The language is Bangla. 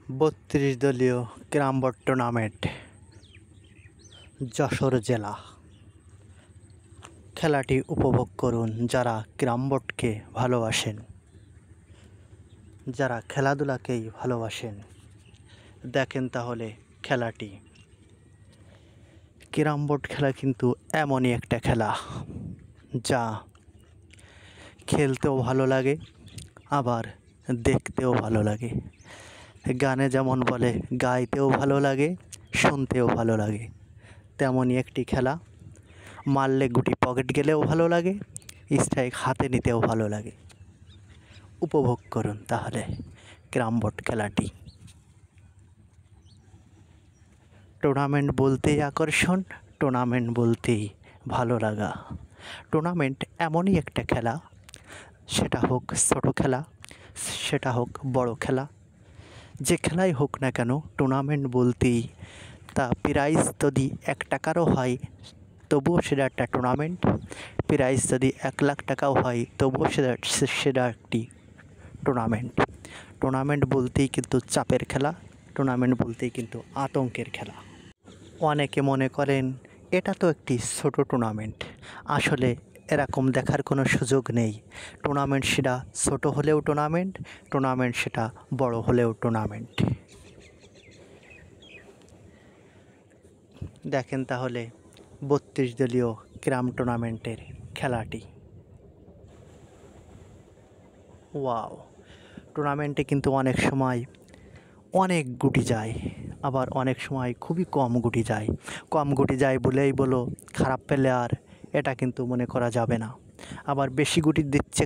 32 দলীয় ক্যারাম বোর্ড টুর্নামেন্ট যশোর জেলা। খেলাটি উপভোগ করুন যারা ক্যারাম বোর্ডকে ভালোবাসেন, যারা খেলাধুলাকেই ভালোবাসেন। দেখেন তাহলে খেলাটি। ক্যারাম বোর্ড খেলা কিন্তু এমনই একটা খেলা যা খেলতেও ভালো লাগে, আবার দেখতেও ভালো লাগে। গানে যেমন বলে গাইতেও ভালো লাগে, শুনতেও ভালো লাগে, তেমনই একটি খেলা। মারলে গুটি পকেট গেলেও ভালো লাগে, স্ট্রাইক হাতে নিতেও ভালো লাগে। উপভোগ করুন তাহলে ক্যারাম বোর্ড খেলাটি। টুর্নামেন্ট বলতেই আকর্ষণ, টুর্নামেন্ট বলতেই ভালো লাগা। টুর্নামেন্ট এমনই একটা খেলা, সেটা হোক ছোটো খেলা, সেটা হোক বড় খেলা, যে খেলাই হোক না কেন, টুর্নামেন্ট বলতেই তা প্রাইজ যদি 1 টাকারও হয় তবুও সেটা একটা টুর্নামেন্ট। প্রাইজ যদি 1 লাখ টাকাও হয় তবুও সেটা একটি টুর্নামেন্ট। টুর্নামেন্ট বলতেই কিন্তু চাপের খেলা, টুর্নামেন্ট বলতেই কিন্তু আতঙ্কের খেলা। অনেকে মনে করেন এটা তো একটি ছোটো টুর্নামেন্ট, আসলে এরকম দেখার কোনো সুযোগ নেই। টুর্নামেন্ট সেটা ছোটো হলেও টুর্নামেন্ট, টুর্নামেন্ট সেটা বড় হলেও টুর্নামেন্ট। দেখেন তাহলে 32 দলীয় ক্যারাম টুর্নামেন্টের খেলাটি। ওয়াও! টুর্নামেন্টে কিন্তু অনেক সময় অনেক গুটি যায়, আবার অনেক সময় খুবই কম গুটি যায়। কম গুটি যায় বলেই বলো খারাপ প্লেয়ার, এটা কিন্তু মনে করা যাবে না। আবার বেশি গুটি দিচ্ছে